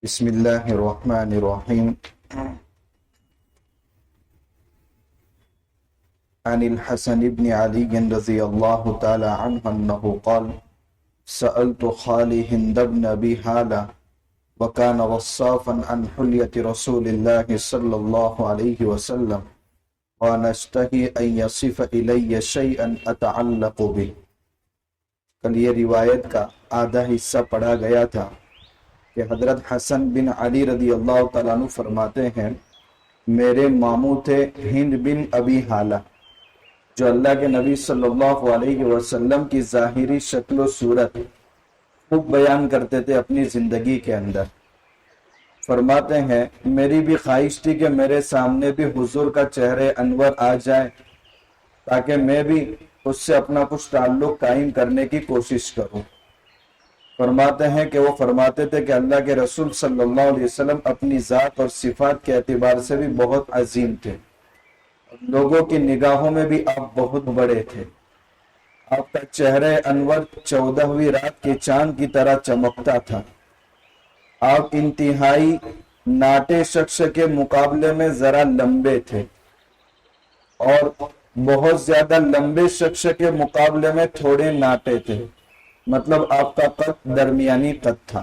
بسم اللہ الرحمن الرحیم عن الحسن بن علی رضی اللہ تعالی عنہ انه قال سألت خالی ہند بن ابی حالہ وكان وصافا عن حلیة رسول اللہ صلی اللہ علیہ وسلم ونشتہی ان یصف الی شیئا اتعلق به۔ کل یہ روایت کا آدھا حصہ پڑھا گیا تھا کہ حضرت حسن بن علی رضی اللہ تعالیٰ عنہ فرماتے ہیں میرے ماموں تھے ہند بن ابی حالہ جو اللہ کے نبی صلی اللہ علیہ وسلم کی ظاہری شکل و صورت خوب بیان کرتے تھے اپنی زندگی کے اندر۔ فرماتے ہیں میری بھی خواہش تھی کہ میرے سامنے بھی حضور کا چہرے انور آ جائے تاکہ میں بھی اس سے اپنا کچھ تعلق قائم کرنے کی کوشش کروں۔ فرماتے ہیں کہ وہ فرماتے تھے کہ اللہ کے رسول صلی اللہ علیہ وسلم اپنی ذات اور صفات کے اعتبار سے بھی بہت عظیم تھے، لوگوں کی نگاہوں میں بھی آپ بہت بڑے تھے۔ آپ کا چہرہ انور 14ویں رات کے چاند کی طرح چمکتا تھا۔ آپ انتہائی ناٹے شخص کے مقابلے میں ذرا لمبے تھے اور بہت زیادہ لمبے شخص کے مقابلے میں تھوڑے ناٹے تھے، مطلب آپ کا قد درمیانی قد تھا۔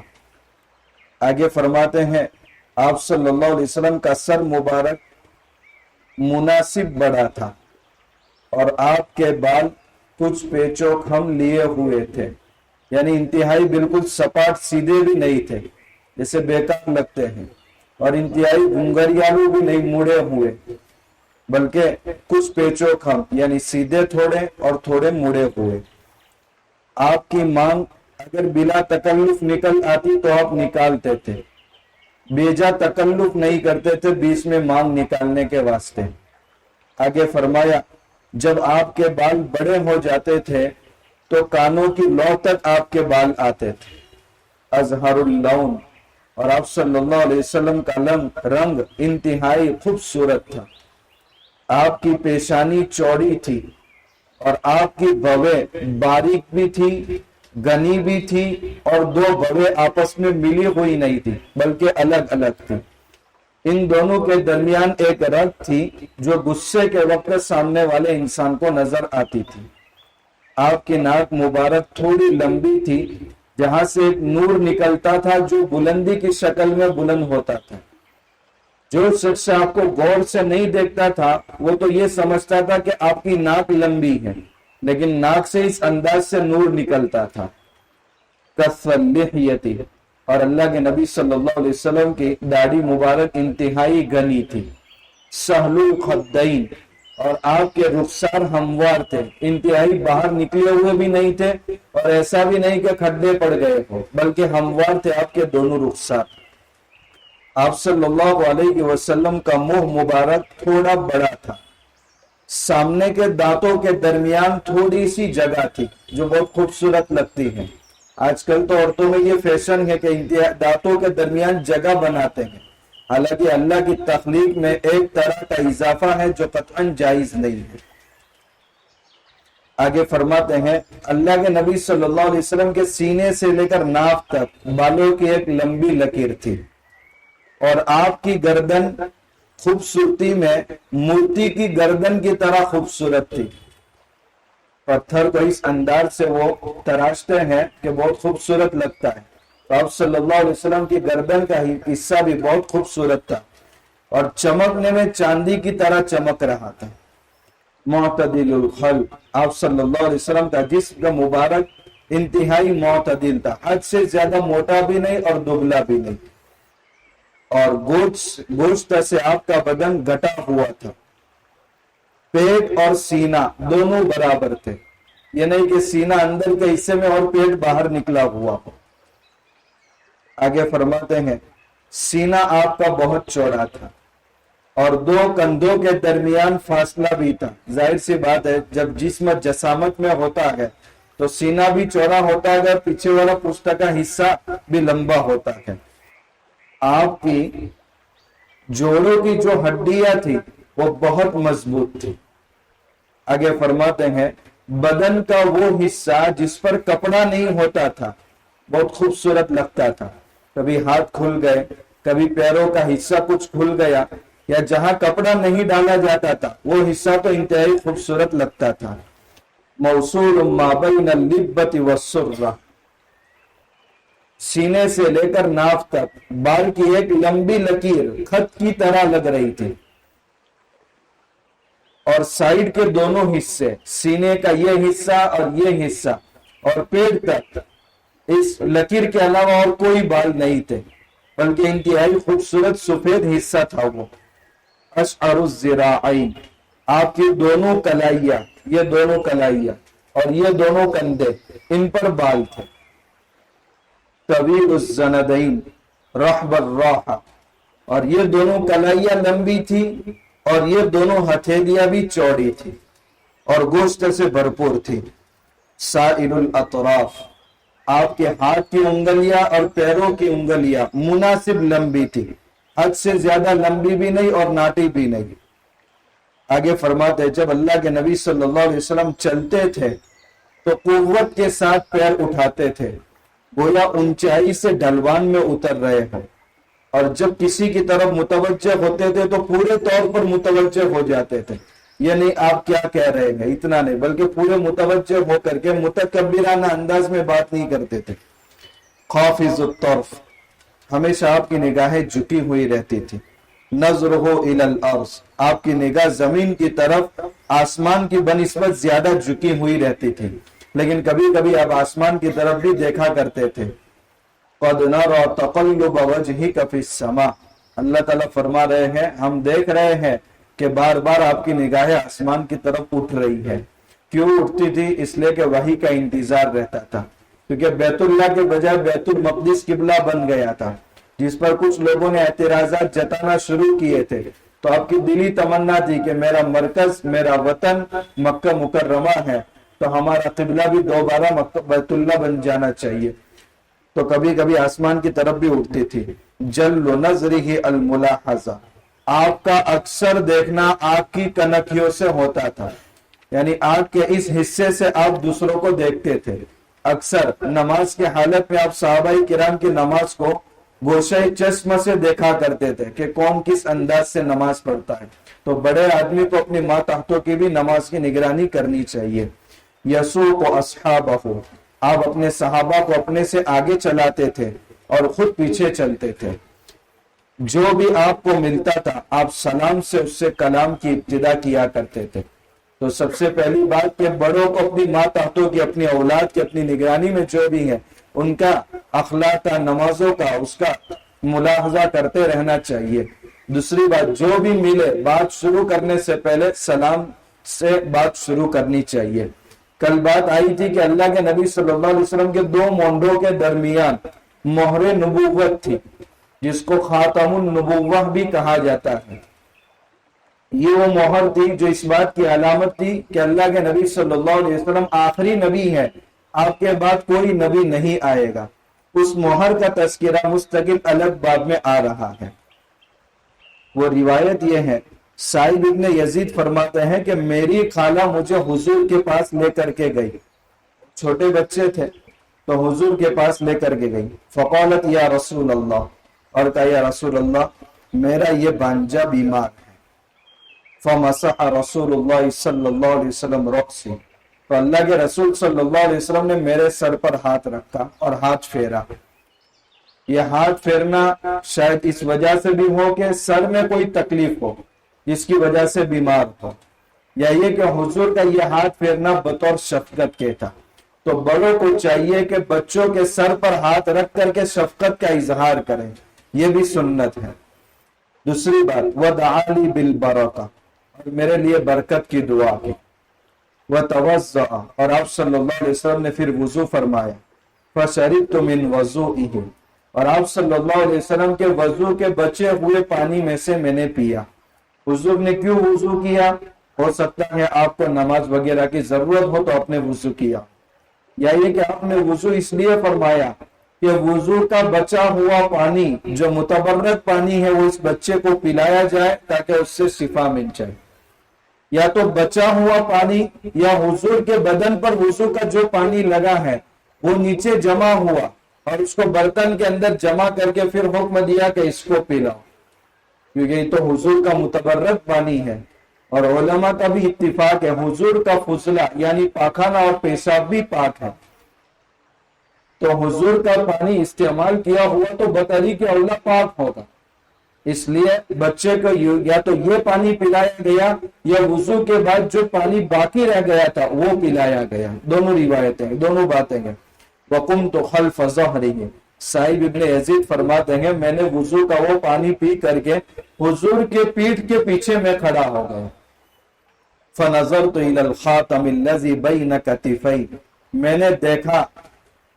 آگے فرماتے ہیں آپ صلی اللہ علیہ وسلم کا سر مبارک مناسب بڑا تھا اور آپ کے بال کچھ پیچو خم لیے ہوئے تھے، یعنی انتہائی بالکل سپاٹ سیدھے بھی نہیں تھے جیسے بیکار لگتے ہیں، اور انتہائی گنگریالو بھی نہیں مڑے ہوئے، بلکہ کچھ پیچو خم یعنی سیدھے تھوڑے اور تھوڑے مڑے ہوئے۔ آپ کی مانگ اگر بلا تکلف نکل آتی تو آپ نکالتے تھے، بیجا تکلف نہیں کرتے تھے بیچ میں مانگ نکالنے کے واسطے۔ آگے فرمایا جب آپ کے بال بڑے ہو جاتے تھے تو کانوں کی لو تک آپ کے بال آتے تھے۔ اظہر اللون، اور آپ صلی اللہ علیہ وسلم کا رنگ انتہائی خوبصورت تھا۔ آپ کی پیشانی چوڑی تھی اور آپ کی بھویں باریک بھی تھی، گنی بھی تھی، اور دو بھویں آپس میں ملی ہوئی نہیں تھی بلکہ الگ الگ تھی۔ ان دونوں کے درمیان ایک رگ تھی جو غصے کے وقت سامنے والے انسان کو نظر آتی تھی۔ آپ کی ناک مبارک تھوڑی لمبی تھی جہاں سے ایک نور نکلتا تھا جو بلندی کی شکل میں بلند ہوتا تھا۔ جو شخص آپ کو غور سے نہیں دیکھتا تھا وہ تو یہ سمجھتا تھا کہ آپ کی ناک لمبی ہے، لیکن ناک سے اس انداز سے نور نکلتا تھا۔ کثر لحیتی، اور اللہ کے نبی صلی اللہ علیہ وسلم کی داڑھی مبارک انتہائی گھنی تھی۔ سہل الخدین، اور آپ کے رخسار ہموار تھے، انتہائی باہر نکلے ہوئے بھی نہیں تھے اور ایسا بھی نہیں کہ کھڈے پڑ گئے ہو، بلکہ ہموار تھے آپ کے دونوں رخسار۔ آپ صلی اللہ علیہ وسلم کا منہ مبارک تھوڑا بڑا تھا، سامنے کے دانتوں کے درمیان تھوڑی سی جگہ تھی جو بہت خوبصورت لگتی ہے۔ آج کل تو عورتوں میں یہ فیشن ہے کہ دانتوں کے درمیان جگہ بناتے ہیں، حالانکہ اللہ کی تخلیق میں ایک طرح کا اضافہ ہے جو قطعاً جائز نہیں ہے۔ آگے فرماتے ہیں اللہ کے نبی صلی اللہ علیہ وسلم کے سینے سے لے کر ناف تک بالوں کی ایک لمبی لکیر تھی، اور آپ کی گردن خوبصورتی میں مورتی کی گردن کی طرح خوبصورت تھی۔ پتھر کو اس انداز سے وہ تراشتے ہیں کہ بہت خوبصورت لگتا ہے، تو آپ صلی اللہ علیہ وسلم کی گردن کا حصہ بھی بہت خوبصورت تھا اور چمکنے میں چاندی کی طرح چمک رہا تھا۔ معتدل الخلق، آپ صلی اللہ علیہ وسلم کا جسم کا مبارک انتہائی معتدل تھا، حد سے زیادہ موٹا بھی نہیں اور دبلا بھی نہیں، اور گوشت سے آپ کا بدن گھٹا ہوا تھا۔ پیٹ اور سینہ دونوں برابر تھے، یہ نہیں کہ سینہ اندر کے حصے میں اور پیٹ باہر نکلا ہوا ہو۔ آگے فرماتے ہیں سینہ آپ کا بہت چوڑا تھا اور دو کندھوں کے درمیان فاصلہ بھی تھا۔ ظاہر سی بات ہے جب جسم جسامت میں ہوتا ہے تو سینہ بھی چوڑا ہوتا ہے اور پیچھے والا پشت کا حصہ بھی لمبا ہوتا ہے۔ آپ کی جوڑوں کی جو ہڈیاں تھی وہ بہت مضبوط تھی۔ آگے فرماتے ہیں بدن کا وہ حصہ جس پر کپڑا نہیں ہوتا تھا بہت خوبصورت لگتا تھا، کبھی ہاتھ کھل گئے، کبھی پیروں کا حصہ کچھ کھل گیا، یا جہاں کپڑا نہیں ڈالا جاتا تھا وہ حصہ تو انتہائی خوبصورت لگتا تھا۔ موصول ما بین اللبۃ والسرۃ، سینے سے لے کر ناف تک بال کی ایک لمبی لکیر خط کی طرح لگ رہی تھی، اور سائیڈ کے دونوں حصے، سینے کا یہ حصہ اور یہ حصہ اور پیٹ تک، اس لکیر کے علاوہ اور کوئی بال نہیں تھے، بلکہ انتہائی خوبصورت سفید حصہ تھا وہ۔ اشعر الذراعین، آپ کی دونوں کلائیاں، یہ دونوں کلائیاں اور یہ دونوں کندھے، ان پر بال تھے۔ طویل الزندین رحب الراحہ، اور یہ دونوں کلائیاں لمبی تھی اور یہ دونوں ہتھیلیاں بھی چوڑی تھی اور گوشت سے بھرپور تھی۔ سائل الاطراف، آپ کے ہاتھ کی انگلیاں اور پیروں کی انگلیاں مناسب لمبی تھی، حد سے زیادہ لمبی بھی نہیں اور ناٹی بھی نہیں۔ آگے فرماتے جب اللہ کے نبی صلی اللہ علیہ وسلم چلتے تھے تو قوت کے ساتھ پیر اٹھاتے تھے، گویا اونچائی سے ڈھلوان میں اتر رہے ہوں، اور جب کسی کی طرف متوجہ ہوتے تھے تو پورے طور پر متوجہ ہو جاتے تھے، یہ نہیں آپ کیا کہہ رہے ہیں اتنا نہیں، بلکہ پورے متوجہ ہو کر کے متکبرانہ انداز میں بات نہیں کرتے تھے۔ خافض الطرف، ہمیشہ آپ کی نگاہیں جھکی ہوئی رہتی تھی۔ نظرہ الی الارض، آپ کی نگاہ زمین کی طرف آسمان کی بنسبت زیادہ جھکی ہوئی رہتی تھی، لیکن کبھی کبھی آپ آسمان کی طرف بھی دیکھا کرتے تھے۔ قد نرى تقلب وجهك في السماء، اللہ تعالیٰ فرما رہے ہیں ہم دیکھ رہے ہیں کہ بار بار آپ کی نگاہیں آسمان کی طرف اٹھ رہی ہے۔ کیوں اٹھتی تھی؟ اس لیے کہ وحی کا انتظار رہتا تھا، کیونکہ بیت اللہ کے بجائے بیت المقدس قبلہ بن گیا تھا، جس پر کچھ لوگوں نے اعتراضات جتانا شروع کیے تھے۔ تو آپ کی دلی تمنا تھی کہ میرا مرکز، میرا وطن مکہ مکرمہ ہے، تو ہمارا قبلہ بھی دوبارہ بیت اللہ بن جانا چاہیے، تو کبھی کبھی آسمان کی طرف بھی اٹھتی تھی۔ جل نظرہ الملاحظہ، آپ کا اکثر دیکھنا آنکھ کی کنکھیوں سے ہوتا تھا، یعنی آنکھ کے اس حصے سے آپ دوسروں کو دیکھتے تھے۔ اکثر نماز کے حالت میں آپ صحابہ کرام کی نماز کو گوشہ چشم سے دیکھا کرتے تھے کہ کون کس انداز سے نماز پڑھتا ہے، تو بڑے آدمی کو اپنی ماتحتوں کی بھی نماز کی نگرانی کرنی چاہیے۔ یسوق اصحابہ، آپ اپنے صحابہ کو اپنے سے آگے چلاتے تھے اور خود پیچھے چلتے تھے۔ جو بھی آپ کو ملتا تھا آپ سلام سے اس سے کلام کی ابتدا کیا کرتے تھے۔ تو سب سے پہلی بات کہ بڑوں کو اپنی ماتحتوں کی، اپنی اولاد کی، اپنی نگرانی میں جو بھی ہے ان کا اخلاق کا، نمازوں کا، اس کا ملاحظہ کرتے رہنا چاہیے۔ دوسری بات، جو بھی ملے بات شروع کرنے سے پہلے سلام سے بات شروع کرنی چاہیے۔ کل بات آئی تھی کہ اللہ کے نبی صلی اللہ علیہ وسلم کے دو مونڈوں کے درمیان مہر نبوت تھی، جس کو خاتم النبوہ بھی کہا جاتا ہے۔ یہ وہ مہر تھی جو اس بات کی علامت تھی کہ اللہ کے نبی صلی اللہ علیہ وسلم آخری نبی ہے، آپ کے بعد کوئی نبی نہیں آئے گا۔ اس مہر کا تذکرہ مستقل الگ باب میں آ رہا ہے۔ وہ روایت یہ ہے، سعید ابن یزید فرماتے ہیں کہ میری خالہ مجھے حضور کے پاس لے کر کے گئی، چھوٹے بچے تھے تو حضور کے پاس لے کر کے گئی۔ فقالت یا رسول اللہ، اور کہا یا رسول اللہ میرا یہ بانجا بیمار ہے۔ فمسح رسول اللہ صلی اللہ علیہ وسلم رأسی، تو اللہ کے رسول صلی اللہ علیہ وسلم نے میرے سر پر ہاتھ رکھا اور ہاتھ پھیرا۔ یہ ہاتھ پھیرنا شاید اس وجہ سے بھی ہو کہ سر میں کوئی تکلیف ہو جس کی وجہ سے بیمار ہو، یا یہ کہ حضور کا یہ ہاتھ پھیرنا بطور شفقت کے تھا۔ تو بڑوں کو چاہیے کہ بچوں کے سر پر ہاتھ رکھ کر کے شفقت کا اظہار کریں، یہ بھی سنت ہے۔ دوسری بات، وَدَعَا لِي بِالْبَرَكَةِ، اور میرے لیے برکت کی دعا کی۔ وَتَوَضَّعَ، اور آپ صلی اللہ علیہ وسلم نے پھر وضو فرمایا۔ فَشَرِبْتُ مِنْ وَضُوئِهِ، اور آپ صلی اللہ علیہ وسلم کے وضو کے بچے ہوئے پانی میں سے میں نے پیا۔ حضور نے کیوں وضو کیا؟ ہو سکتا ہے آپ کو نماز وغیرہ کی ضرورت ہو تو آپ نے وضو کیا، یا یہ کہ آپ نے وضو اس لیے فرمایا کہ وضو کا بچا ہوا پانی جو متبرک پانی ہے وہ اس بچے کو پلایا جائے تاکہ اس سے شفا مل جائے۔ یا تو بچا ہوا پانی یا حضور کے بدن پر وضو کا جو پانی لگا ہے وہ نیچے جمع ہوا اور اس کو برتن کے اندر جمع کر کے پھر حکم دیا کہ اس کو پلاؤ، کیونکہ یہ تو حضور کا متبرک پانی ہے۔ اور علماء کا بھی اتفاق ہے حضور کا فضلہ یعنی پاخانہ اور پیشاب بھی پاک ہے، تو حضور کا پانی استعمال کیا ہوا تو بطری کے اولا پاک ہوگا، اس لیے بچے کو یا تو یہ پانی پلایا گیا یا وضو کے بعد جو پانی باقی رہ گیا تھا وہ پلایا گیا۔ دونوں روایتیں، دونوں باتیں ہیں۔ وقمت خلف ظہرہ، صاحب ابن یزید فرماتے ہیں میں نے وضو کا وہ پانی پی کر کے حضور کے پیٹھ کے پیچھے میں کھڑا ہو گیا۔ فنظرت الى الخاتم الذي بين كتفي، میں نے دیکھا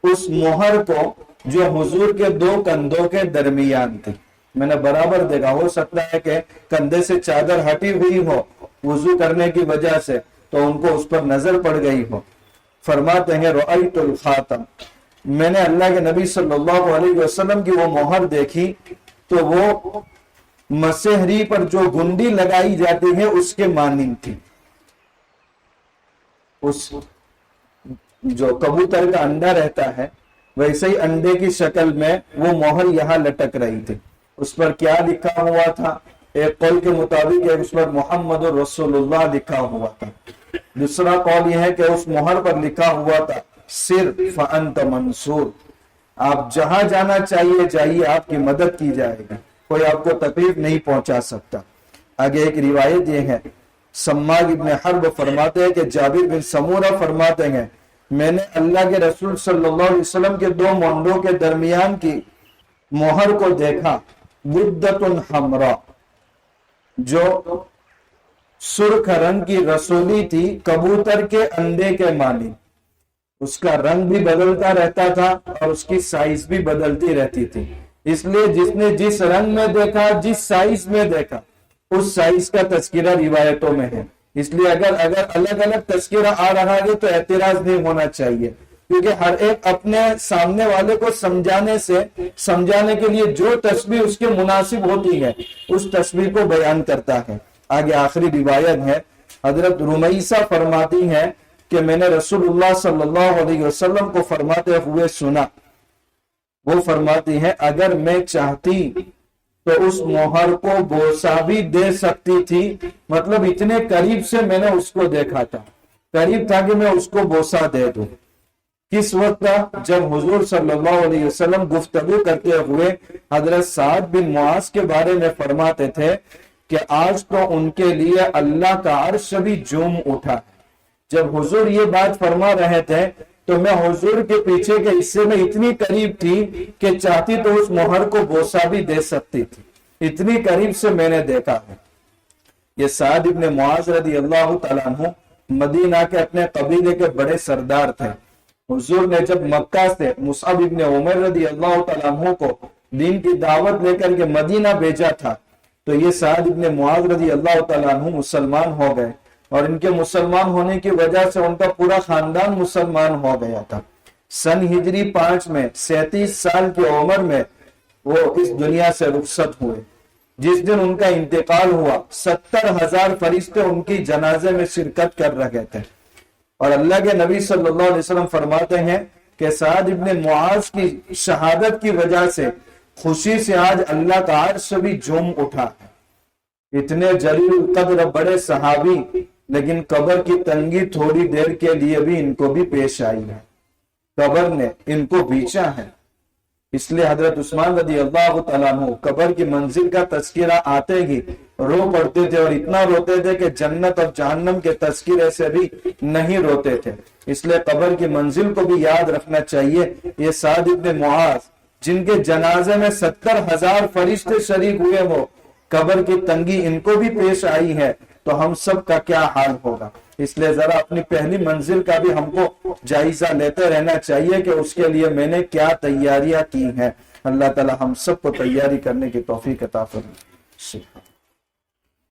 اس مہر کو جو حضور کے دو کندھوں کے درمیان تھی، میں نے برابر دیکھا۔ ہو سکتا ہے کہ کندھے سے چادر ہٹی ہوئی ہو وضو کرنے کی وجہ سے، تو ان کو اس پر نظر پڑ گئی ہو۔ فرماتے ہیں رأیت الخاتم، میں نے اللہ کے نبی صلی اللہ علیہ وسلم کی وہ مہر دیکھی تو وہ مسحری پر جو گنڈی لگائی جاتی ہے اس کے مانند تھی۔ اس جو کبوتر کا انڈا رہتا ہے ویسے ہی انڈے کی شکل میں وہ مہر یہاں لٹک رہی تھی۔ اس پر کیا لکھا ہوا تھا؟ ایک قول کے مطابق اس پر محمد رسول اللہ لکھا ہوا تھا، دوسرا قول یہ ہے کہ اس مہر پر لکھا ہوا تھا سر فانت منصور، آپ جہاں جانا چاہیے جائیے، آپ کی مدد کی جائے گی، کوئی آپ کو تکلیف نہیں پہنچا سکتا۔ آگے ایک روایت یہ ہے، سماک ابن حرب فرماتے ہیں کہ جابر بن سمورہ فرماتے ہیں میں نے اللہ کے رسول صلی اللہ علیہ وسلم کے دو مونڈوں کے درمیان کی مہر کو دیکھا، بدت حمراء، جو سرخ رنگ کی رسولی تھی کبوتر کے انڈے کے مانند، اس کا رنگ بھی بدلتا رہتا تھا اور اس کی سائز بھی بدلتی رہتی تھی، اس لیے جس نے جس رنگ میں دیکھا، جس سائز میں دیکھا، اس سائز کا تذکرہ روایتوں میں ہے۔ اس لیے اگر الگ الگ تذکرہ آ رہا ہے تو اعتراض نہیں ہونا چاہیے، کیونکہ ہر ایک اپنے سامنے والے کو سمجھانے کے لیے جو تشبیہ اس کے مناسب ہوتی ہے اس تشبیہ کو بیان کرتا ہے۔ آگے آخری روایت ہے، حضرت رمیسہ فرماتی ہیں کہ میں نے رسول اللہ صلی اللہ علیہ وسلم کو فرماتے ہوئے سنا، وہ فرماتی ہے اگر میں چاہتی تو اس مہر کو بوسہ بھی دے سکتی تھی، مطلب اتنے قریب سے میں نے اس کو دیکھا تھا، قریب تھا کہ میں اس کو بوسہ دے دوں۔ کس وقت؟ جب حضور صلی اللہ علیہ وسلم گفتگو کرتے ہوئے حضرت سعد بن معاذ کے بارے میں فرماتے تھے کہ آج تو ان کے لیے اللہ کا عرش بھی جھوم اٹھا۔ جب حضور یہ بات فرما رہے تھے تو میں حضور کے پیچھے کے حصے میں اتنی قریب تھی کہ چاہتی تو اس مہر کو بوسہ بھی دے سکتی تھی، اتنی قریب سے میں نے دیکھا ہے۔ یہ سعد ابن معاذ رضی اللہ تعالیٰ عنہ مدینہ کے اپنے قبیلے کے بڑے سردار تھے۔ حضور نے جب مکہ سے مصعب ابن عمر رضی اللہ تعالیٰ عنہ کو دین کی دعوت لے کر کے مدینہ بھیجا تھا تو یہ سعد ابن معاذ رضی اللہ تعالیٰ عنہ مسلمان ہو گئے، اور ان کے مسلمان ہونے کی وجہ سے ان کا پورا خاندان مسلمان ہو گیا تھا۔ سن ہجری 5 میں 37 سال کی عمر میں وہ اس دنیا سے رخصت ہوئے۔ جس دن ان کا انتقال ہوا 70,000 فرشتے ان کی جنازے میں شرکت کر رہے تھے، اور اللہ کے نبی صلی اللہ علیہ وسلم فرماتے ہیں کہ سعد ابن معاذ کی شہادت کی وجہ سے خوشی سے آج اللہ کا عرش بھی جھوم اٹھا ہے۔ اتنے جلیل القدر بڑے صحابی، لیکن قبر کی تنگی تھوڑی دیر کے لیے بھی ان کو بھی پیش آئی ہے، قبر نے ان کو بیچا ہے۔ اس لیے حضرت عثمان رضی اللہ تعالیٰ عنہ قبر کی منزل کا تذکرہ آتے ہی رو پڑتے تھے، اور اتنا روتے تھے کہ جنت اور جہنم کے تذکرے سے بھی نہیں روتے تھے۔ اس لیے قبر کی منزل کو بھی یاد رکھنا چاہیے۔ یہ سعد ابن معاذ جن کے جنازے میں 70,000 فرشتے شریک ہوئے ہو، قبر کی تنگی ان کو بھی پیش آئی ہے، تو ہم سب کا کیا حال ہوگا۔ اس لیے ذرا اپنی پہلی منزل کا بھی ہم کو جائزہ لیتے رہنا چاہیے کہ اس کے لیے میں نے کیا تیاریاں کی ہیں۔ اللہ تعالی ہم سب کو تیاری کرنے کی توفیق عطا فرمائے۔